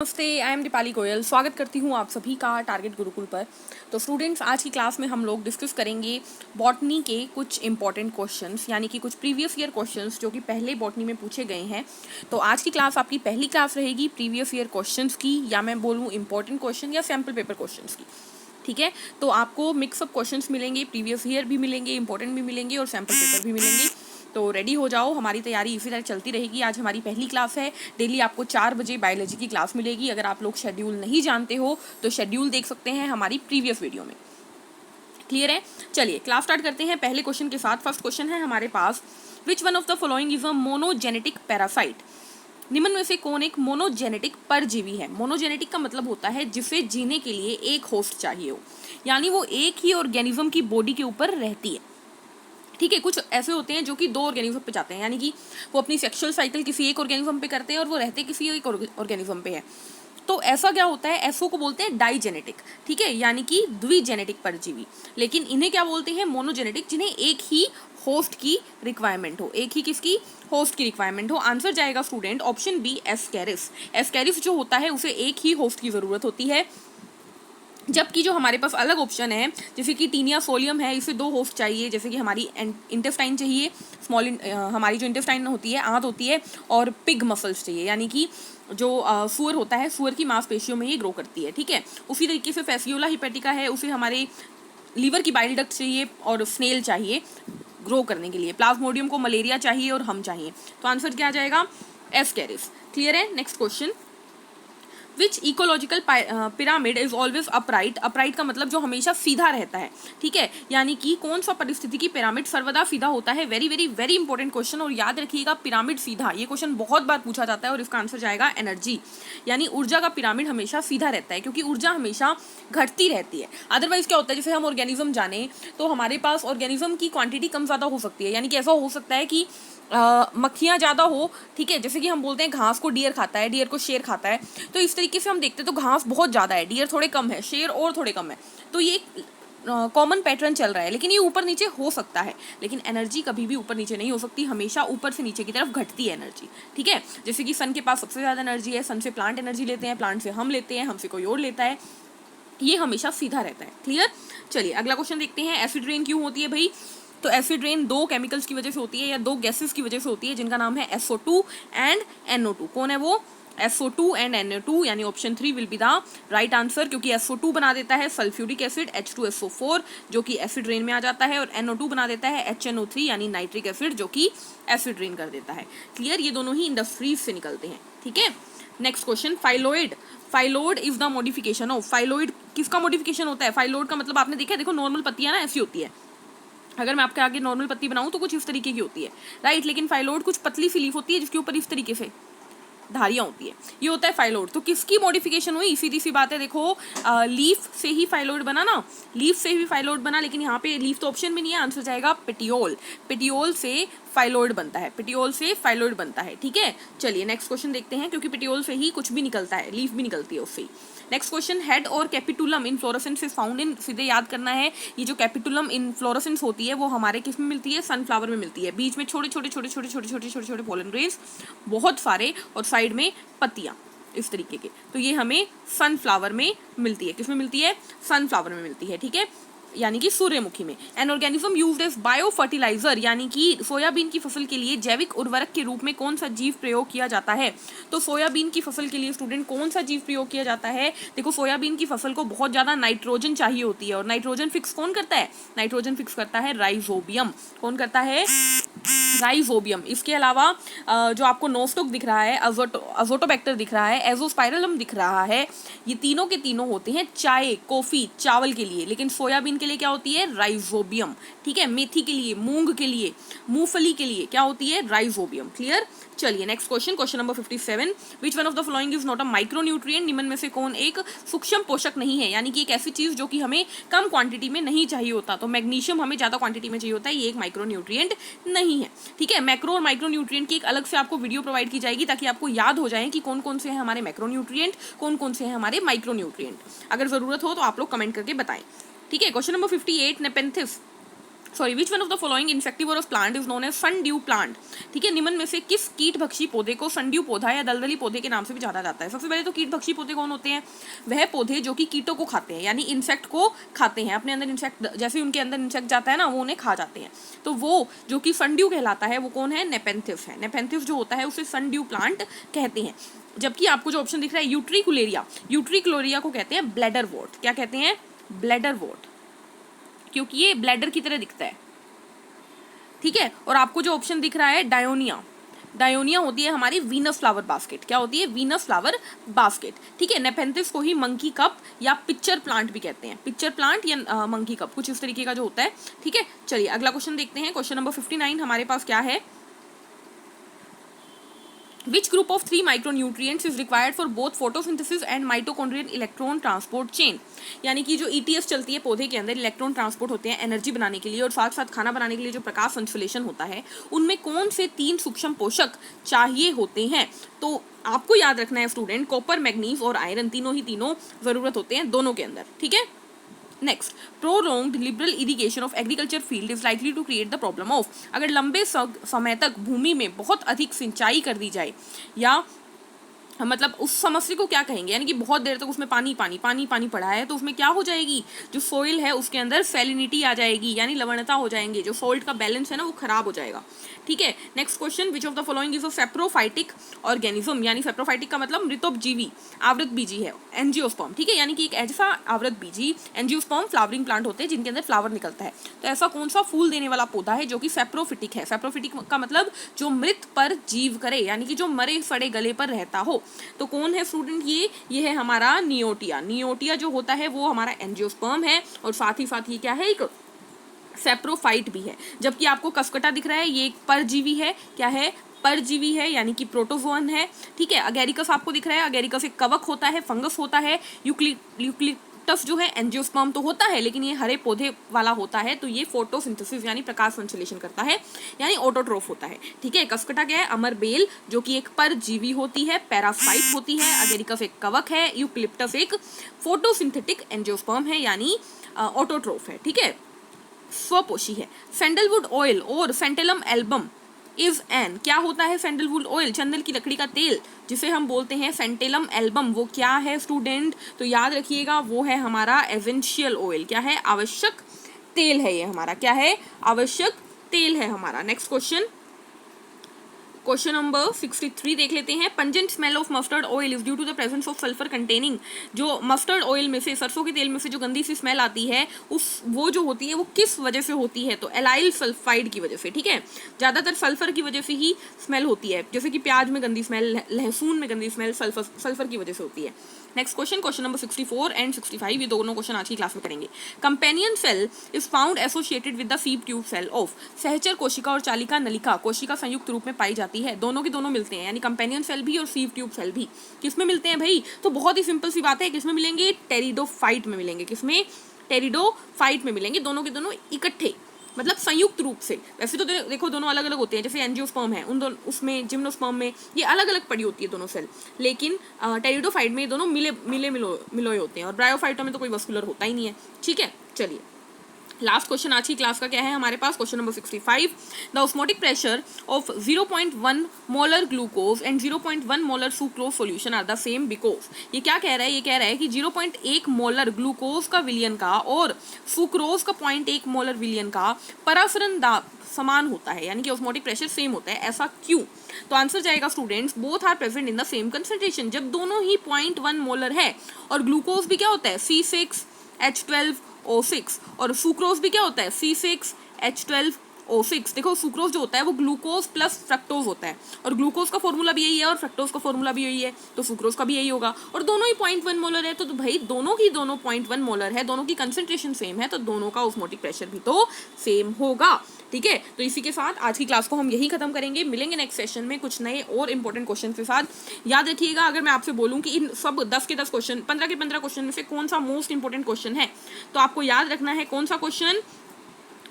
नमस्ते, I am Deepali Goyal. स्वागत करती हूँ आप सभी का टारगेट गुरुकुल पर। तो स्टूडेंट्स, आज की क्लास में हम लोग डिस्कस करेंगे बॉटनी के कुछ इंपॉर्टेंट क्वेश्चंस, यानी कि कुछ प्रीवियस ईयर क्वेश्चंस जो कि पहले बॉटनी में पूछे गए हैं। तो आज की क्लास आपकी पहली क्लास रहेगी प्रीवियस ईयर क्वेश्चंस की, या मैं बोलूँ इंपॉर्टेंट क्वेश्चन या सैम्पल पेपर क्वेश्चंस की। ठीक है, तो आपको मिक्सअप क्वेश्चंस मिलेंगे, प्रीवियस ईयर भी मिलेंगे, इंपॉर्टेंट भी मिलेंगे और सैम्पल पेपर भी मिलेंगे। तो रेडी हो जाओ, हमारी तैयारी इसी तरह चलती रहेगी। आज हमारी पहली क्लास है। डेली आपको 4 बजे बायोलॉजी की क्लास मिलेगी। अगर आप लोग शेड्यूल नहीं जानते हो तो शेड्यूल देख सकते हैं हमारी प्रीवियस वीडियो में। क्लियर है? चलिए क्लास स्टार्ट करते हैं पहले क्वेश्चन के साथ। फर्स्ट क्वेश्चन है हमारे पास, which one of the following is a monogenetic parasite? निम्न में से कौन एक मोनोजेनेटिक परजीवी है? मोनोजेनेटिक का मतलब होता है जिसे जीने के लिए एक होस्ट चाहिए हो, यानी वो एक ही ऑर्गेनिज्म की बॉडी के ऊपर रहती है। ठीक है, कुछ ऐसे होते हैं जो कि 2 ऑर्गेनिज्म पे जाते हैं, यानी कि वो अपनी सेक्सुअल साइकिल किसी एक ऑर्गेनिज्म पे करते हैं और वो रहते किसी एक ऑर्गेनिज्म पे है। तो ऐसा क्या होता है, ऐसो को बोलते हैं डाइजेनेटिक। ठीक है, यानी कि द्विजेनेटिक परजीवी। लेकिन इन्हें क्या बोलते हैं? मोनोजेनेटिक, जिन्हें एक ही होस्ट की रिक्वायरमेंट हो। एक ही किसकी? होस्ट की रिक्वायरमेंट हो। आंसर जाएगा student option B, ascaris. Ascaris जो होता है उसे एक ही होस्ट की जरूरत होती है, जबकि जो हमारे पास अलग ऑप्शन है जैसे कि टीनिया सोलियम है, इसे 2 होस्ट चाहिए। जैसे कि हमारी इंटेस्टाइन चाहिए, हमारी जो इंटेस्टाइन होती है, आंत होती है, और पिग मसल्स चाहिए, यानी कि जो सुअर होता है, सुअर की मांसपेशियों में ये ग्रो करती है। ठीक है, उसी तरीके से फेसियोला हिपेटिका है, उसे हमारे लीवर की बाइल डक्ट चाहिए और स्नेल चाहिए ग्रो करने के लिए। प्लाज्मोडियम को मलेरिया चाहिए और हम चाहिए। तो आंसर क्या आ जाएगा? एस्केरिस। क्लियर है? Next question, which ecological pyramid is always upright? Upright का मतलब जो हमेशा सीधा रहता है। ठीक है, यानी कि कौन सा परिस्थितिकी पिरामिड सर्वदा सीधा होता है? Very very very important question, और याद रखिएगा पिरामिड सीधा, ये क्वेश्चन बहुत बार पूछा जाता है और इसका आंसर जाएगा एनर्जी। यानी ऊर्जा का पिरामिड हमेशा सीधा रहता है, क्योंकि ऊर्जा हमेशा घटती रहती है। अदरवाइज क्या होता है, जैसे हम ऑर्गेनिज्म जाने तो हमारे पास ऑर्गेनिज्म की क्वांटिटी कम ज़्यादा हो सकती है। यानी कि ऐसा हो सकता है कि मक्खियाँ ज़्यादा हो। ठीक है, जैसे कि हम बोलते हैं घास को डियर खाता है, डियर को शेर खाता है, तो इस तरीके से हम देखते हैं तो घास बहुत ज़्यादा है, डियर थोड़े कम है, शेर और थोड़े कम है। तो ये कॉमन पैटर्न चल रहा है, लेकिन ये ऊपर नीचे हो सकता है। लेकिन एनर्जी कभी भी ऊपर नीचे नहीं हो सकती, हमेशा ऊपर से नीचे की तरफ घटती है एनर्जी। ठीक है, जैसे कि सन के पास सबसे ज़्यादा एनर्जी है, सन से प्लांट एनर्जी लेते हैं, प्लांट से हम लेते हैं, हमसे कोई और लेता है, ये हमेशा सीधा रहता है। क्लियर? चलिए अगला क्वेश्चन देखते हैं। एसिड रेन क्यों होती है भाई? तो एसिड रेन 2 केमिकल्स की वजह से होती है, या 2 गैसेस की वजह से होती है, जिनका नाम है SO2 एंड NO2। कौन है वो? SO2 एंड NO2, यानी option 3 will be the right answer, क्योंकि SO2 बना देता है सल्फ्यूरिक एसिड H2SO4 जो कि एसिड रेन में आ जाता है, और NO2 बना देता है HNO3 यानी नाइट्रिक एसिड जो कि एसिड रेन कर देता है। क्लियर? ये दोनों ही इंडस्ट्रीज से निकलते हैं। ठीक है, next question, phylloid. Phylloid is the modification of. Phylloid किसका मॉडिफिकेशन होता है? फाइलोइड का मतलब आपने देखा है, देखो नॉर्मल पत्तियां ना ऐसी होती है। अगर मैं आपके आगे नॉर्मल पत्ती बनाऊं तो कुछ इस तरीके की होती है, राइट। लेकिन फाइलोइड कुछ पतली सी लीफ होती है जिसके ऊपर इस तरीके से धारियां होती है, ये होता है फाइलोइड। तो किसकी मॉडिफिकेशन हुई? सीधी सी बात है, देखो लीफ से ही फाइलोइड बना ना, लीफ से ही फाइलोइड बना, लेकिन यहाँ पे लीफ तो ऑप्शन में नहीं है, आंसर जाएगा पेटियोल। पेटियोल से फाइलोइड बनता है, पेटियोल से फाइलोइड बनता है। ठीक है, चलिए नेक्स्ट क्वेश्चन देखते हैं, क्योंकि पेटियोल से ही कुछ भी निकलता है, लीफ भी निकलती है उससे ही। नेक्स्ट क्वेश्चन, हेड और capitulum in fluorescence is found in. सीधे याद करना है, ये जो कैपिटुलम इन फ्लोरोसेंस होती है वो हमारे किस में मिलती है? सनफ्लावर में मिलती है। बीच में छोटे छोटे छोटे छोटे छोटे छोटे छोटे छोटे पोलन ग्रेन्स बहुत सारे, और साइड में पत्तियां इस तरीके के। तो ये हमें सनफ्लावर में मिलती है। किसमें मिलती है? सनफ्लावर में मिलती है। ठीक है, यानी कि सूर्यमुखी में। An organism used as bio fertiliser, यानी कि सोयाबीन की फसल के लिए जैविक उर्वरक के रूप में कौन सा जीव प्रयोग किया जाता है? तो सोयाबीन की फसल के लिए स्टूडेंट कौन सा जीव प्रयोग किया जाता है? देखो सोयाबीन की फसल को बहुत ज्यादा नाइट्रोजन चाहिए होती है, और नाइट्रोजन फिक्स कौन करता है? नाइट्रोजन फिक्स करता है राइजोबियम। कौन करता है? राइजोबियम। इसके अलावा जो आपको नोस्टोक दिख रहा है, अजोटोबैक्टर दिख रहा है, एजोस्पाइरलम दिख रहा है, ये तीनों के तीनों होते हैं चाय, कॉफी, चावल के लिए। लेकिन सोयाबीन के लिए क्या होती है? राइजोबियम। ठीक है, मेथी के लिए, मूंग के लिए, मूंगफली के लिए क्या होती है? राइजोबियम। क्लियर? चलिए next question, question number 57, which one of the following is not a micronutrient? निम्न में से कौन एक सूक्ष्म पोषक नहीं है, यानी कि एक ऐसी चीज जो कि हमें कम क्वांटिटी में नहीं चाहिए होता। तो मैग्नीशियम हमें ज्यादा क्वांटिटी में चाहिए होता है, ये एक माइक्रोन्यूट्रिएंट नहीं है। ठीक है, मैक्रो और माइक्रोन्यूट्रिएंट की एक अलग से आपको वीडियो प्रोवाइड की जाएगी, ताकि आपको याद हो जाए कि कौन कौन से हैं हमारे मैक्रोन्यूट्रिएंट, कौन कौन से हैं हमारे माइक्रोन्यूट्रिएंट। अगर जरूरत हो तो आप लोग कमेंट करके बताएं। ठीक है, question number 58, nepenthes sorry, which one of the following insectivorous plant is known as sundew plant. ठीक है, निम्न में से किस कीट भक्षी पौधे को सन ड्यू पौधा या दलदली पौधे के नाम से भी जाना जाता है? सबसे पहले तो कीट भक्षी पौधे कौन होते हैं? वह पौधे जो कि कीटों को खाते हैं, यानी इंसेक्ट को खाते हैं, अपने अंदर इंसेक्ट, जैसे उनके अंदर इंसेक्ट जाता है ना, वो उन्हें खा जाते हैं। तो वो जो कि सन ड्यू कहलाता है वो कौन है? नेपेंथिस है। नेपेंथिस जो होता है उसे सन ड्यू प्लांट कहते हैं। जबकि आपको जो ऑप्शन दिख रहा है यूट्रिकुलेरिया, यूट्रिकुलेरिया को कहते हैं ब्लैडर वॉर्ट। क्या कहते हैं? ब्लैडर वॉर्ट, क्योंकि ये ब्लैडर की तरह दिखता है। ठीक है, और आपको जो ऑप्शन दिख रहा है डायोनिया, डायोनिया होती है हमारी वीनस फ्लावर बास्केट। क्या होती है? Venus flower basket. ठीक है, नेपेंथिस को ही मंकी कप या पिक्चर प्लांट भी कहते हैं। पिक्चर प्लांट या मंकी कप, कुछ इस तरीके का जो होता है। ठीक है, चलिए अगला क्वेश्चन देखते हैं। क्वेश्चन नंबर 59 हमारे पास क्या है? Which group of 3 micronutrients is required for both photosynthesis and mitochondrial electron transport chain? यानी कि जो ETS चलती है पौधे के अंदर, इलेक्ट्रॉन ट्रांसपोर्ट होते हैं एनर्जी बनाने के लिए और साथ साथ खाना बनाने के लिए जो प्रकाश संश्लेषण होता है, उनमें कौन से 3 सूक्ष्म पोषक चाहिए होते हैं? तो आपको याद रखना है स्टूडेंट, कॉपर, मैग्नीज और आयरन तीनों जरूरत होते हैं दोनों के अंदर। ठीक है, next, prolonged liberal irrigation of agriculture field is likely to create the problem of. अगर लंबे समय तक भूमि में बहुत अधिक सिंचाई कर दी जाए, या मतलब उस समस्या को क्या कहेंगे, यानी कि बहुत देर तक उसमें पानी पानी पानी पानी पड़ा है, तो उसमें क्या हो जाएगी? जो सोइल है उसके अंदर सैलिनिटी आ जाएगी, यानी लवणता हो जाएंगे, जो सॉल्ट का बैलेंस है ना वो खराब हो जाएगा। ठीक है, next question, which of the following is a saprophytic organism? यानी सेप्रोफाइटिक का मतलब मृतोपजीवी आवृत बीजी है। एंजियोस्पर्म, ठीक है, यानी कि एक ऐसा आवृत बीजी एंजियोस्पर्म फ्लावरिंग प्लांट होते हैं जिनके अंदर फ्लावर निकलता है। तो ऐसा कौन सा फूल देने वाला पौधा है जो कि सेप्रोफिटिक है? सेप्रोफिटिक का मतलब जो मृत पर जीव करे, यानी कि जो मरे सड़े गले पर रहता हो। तो कौन है स्टूडेंट? ये है हमारा नियोटिया। नियोटिया जो होता है वो हमारा एंजियोस्पर्म है, और साथ ही साथ ये क्या है? एक सेप्रोफाइट भी है। जबकि आपको कसकटा दिख रहा है, ये एक परजीवी है। क्या है? परजीवी है, यानी कि प्रोटोजोअन है। ठीक है, अगेरिकस आपको दिख रहा है, अगेरिकस एक कवक होता है, फंगस होता है। यूक्लिप्टस जो है एंजियोस्पर्म तो होता है, लेकिन ये हरे पौधे वाला होता है, तो ये फोटोसिंथेसिस यानी प्रकाश संश्लेषण करता है, यानी ऑटोट्रोफ होता है। ठीक है, कसकटा क्या है? अमर बेल जो कि एक परजीवी होती है, पैरासाइट होती है। अगेरिकस एक कवक है, यूक्लिप्टस एक फोटोसिंथेटिक एंजियोस्पर्म है, यानी ऑटोट्रोफ है। ठीक है, स्वपोषी है। सैंडलवुड ऑयल और सेंटेलम एल्बम इज एन, क्या होता है सैंडलवुड ऑयल? चंदन की लकड़ी का तेल जिसे हम बोलते हैं सेंटेलम एल्बम, वो क्या है स्टूडेंट? तो याद रखिएगा वो है हमारा एसेंशियल ऑयल। क्या है? आवश्यक तेल है ये हमारा। क्या है? आवश्यक तेल है हमारा। नेक्स्ट क्वेश्चन, क्वेश्चन नंबर 63 देख लेते हैं। Pungent smell of mustard oil is due to the presence of sulphur containing. जो मस्टर्ड ऑयल में से, सरसों के तेल में से जो गंदी सी स्मेल आती है, वो जो होती है वो किस वजह से होती है? तो एलाइल सल्फाइड की वजह से। ठीक है, ज़्यादातर सल्फर की वजह से ही स्मेल होती है, जैसे कि प्याज में गंदी स्मेल, लहसुन में गंदी स्मेल सल्फर की वजह से होती है। Next question, question number 64 and 65, ये दोनों क्वेश्चन आज की क्लास में करेंगे। Companion cell is found associated with the sieve tube cell of. सहचर कोशिका और चालिका नलिका कोशिका संयुक्त रूप में पाई जाती है, दोनों के दोनों मिलते हैं, यानी कंपेनियन सेल भी और सीव ट्यूब सेल भी। किसमें मिलते हैं भाई? तो बहुत ही सिंपल सी बात है, किसमें मिलेंगे? टेरिडोफाइट में मिलेंगे। किसमें? टेरिडोफाइट में मिलेंगे, दोनों के दोनों इकट्ठे, मतलब संयुक्त रूप से। वैसे तो देखो दोनों अलग अलग होते हैं, जैसे एंजियोस्पर्म है, उन दोनों उसमें जिम्नोस्पर्म में ये अलग अलग पड़ी होती है दोनों सेल, लेकिन टेरिडोफाइट में ये दोनों मिलोए होते हैं, और ब्रायोफाइटों में तो कोई वस्कुलर होता ही नहीं है। ठीक है, चलिए लास्ट क्वेश्चन आज की क्लास का क्या है हमारे पास? Question number 65, the osmotic pressure of 0.1 molar glucose and 0.1 molar sucrose solution are the same because. ये क्या कह रहा है? ये कह रहा है कि 0.1 मोलर ग्लूकोज का विलयन का और सुक्रोज का 0.1 मोलर विलयन का परासरण दाब समान होता है, यानी कि ऑस्मोटिक प्रेशर सेम होता है। ऐसा क्यों? तो आंसर जाएगा students, both are present in the same concentration. जब दोनों ही 0.1 मोलर है, और ग्लूकोज भी क्या होता है? C6H12O6, और सुक्रोज भी क्या होता है? C6H12O6। देखो सुक्रोज जो होता है वो ग्लूकोज प्लस फ्रक्टोज होता है, और ग्लूकोज का फॉर्मूला भी यही है और फ्रक्टोज का फॉर्मूला भी यही है, तो सुक्रोज का भी यही होगा। और दोनों ही 0.1 मोलर है, तो भाई दोनों 0.1 मोलर है, दोनों की कंसंट्रेशन सेम है, तो दोनों का ऑस्मोटिक प्रेशर भी तो सेम होगा। ठीक है, तो इसी के साथ आज की क्लास को हम यही खत्म करेंगे। मिलेंगे नेक्स्ट सेशन में कुछ नए और इंपॉर्टेंट क्वेश्चन के साथ। याद रखिएगा, अगर मैं आपसे बोलूं कि इन सब 10 के 10 क्वेश्चन, 15 के 15 क्वेश्चन में से कौन सा मोस्ट इंपॉर्टेंट क्वेश्चन है, तो आपको याद रखना है कौन सा क्वेश्चन?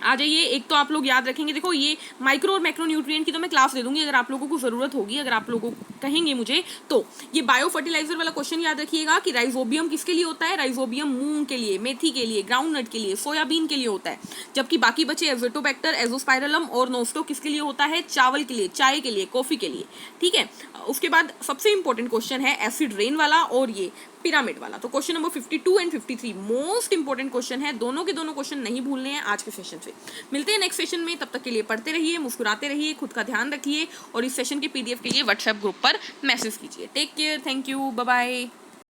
आ जाइए। एक तो आप लोग याद रखेंगे, देखो ये माइक्रो और मैक्रो न्यूट्रिएंट की तो मैं क्लास दे दूंगी अगर आप लोगों को जरूरत होगी, अगर आप लोगों को कहेंगे मुझे तो। ये बायो फर्टिलाइजर वाला क्वेश्चन याद रखिएगा कि राइजोबियम किसके लिए होता है, राइजोबियम मूंग के लिए, मेथी के लिए, ग्राउंडनट के लिए, सोयाबीन के लिए होता है, जबकि बाकी बचे एजोटोबैक्टर, एजोस्पाइरलम और नोस्टो किसके लिए होता है, चावल के लिए, चाय के लिए, कॉफी के लिए, ठीक है। उसके बाद सबसे इंपॉर्टेंट क्वेश्चन है एसिड रेन वाला और ये पिरामिड वाला। तो question number 52 and 53 most important question है, दोनों के दोनों क्वेश्चन नहीं भूलने हैं आज के सेशन से। मिलते हैं नेक्स्ट सेशन में, तब तक के लिए पढ़ते रहिए, मुस्कुराते रहिए, खुद का ध्यान रखिए और इस सेशन के पीडीएफ के लिए व्हाट्सएप ग्रुप पर मैसेज कीजिए। Take care, thank you, bye bye.